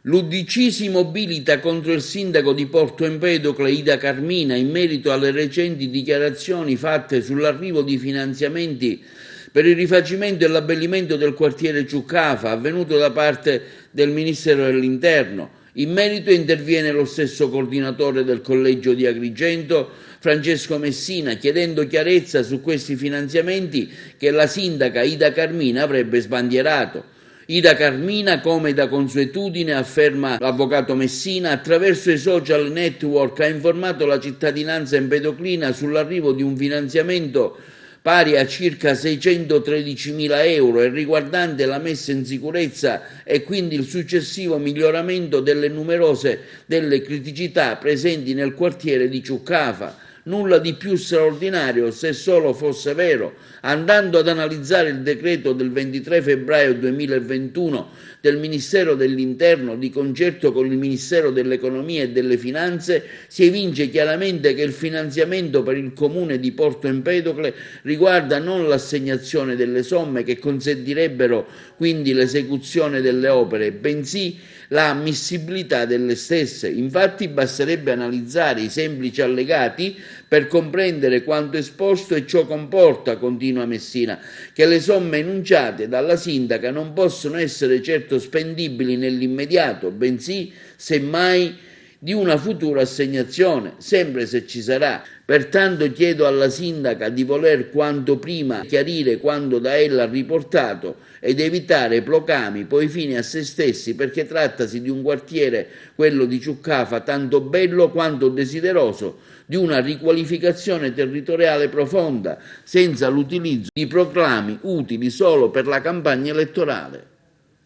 L'UDC si mobilita contro il sindaco di Porto Empedocle Ida Carmina in merito alle recenti dichiarazioni fatte sull'arrivo di finanziamenti per il rifacimento e l'abbellimento del quartiere Ciuccafa, avvenuto da parte del Ministero dell'Interno. In merito interviene lo stesso coordinatore del collegio di Agrigento, Francesco Messina, chiedendo chiarezza su questi finanziamenti che la sindaca Ida Carmina avrebbe sbandierato. Ida Carmina, come da consuetudine, afferma l'avvocato Messina, attraverso i social network ha informato la cittadinanza empedoclina sull'arrivo di un finanziamento pari a circa 613.000 euro e riguardante la messa in sicurezza e quindi il successivo miglioramento delle numerose criticità presenti nel quartiere di Ciuccafa. Nulla di più straordinario se solo fosse vero. Andando ad analizzare il decreto del 23 febbraio 2021 del Ministero dell'Interno di concerto con il Ministero dell'Economia e delle Finanze, si evince chiaramente che il finanziamento per il comune di Porto Empedocle riguarda non l'assegnazione delle somme che consentirebbero quindi l'esecuzione delle opere, bensì la ammissibilità delle stesse. Infatti basterebbe analizzare i semplici allegati per comprendere quanto esposto e ciò comporta, continua Messina, che le somme enunciate dalla sindaca non possono essere certo spendibili nell'immediato, bensì semmai di una futura assegnazione, sempre se ci sarà. Pertanto chiedo alla sindaca di voler quanto prima chiarire quanto da ella riportato ed evitare proclami poi fini a se stessi, perché trattasi di un quartiere, quello di Ciuccafa, tanto bello quanto desideroso di una riqualificazione territoriale profonda, senza l'utilizzo di proclami utili solo per la campagna elettorale.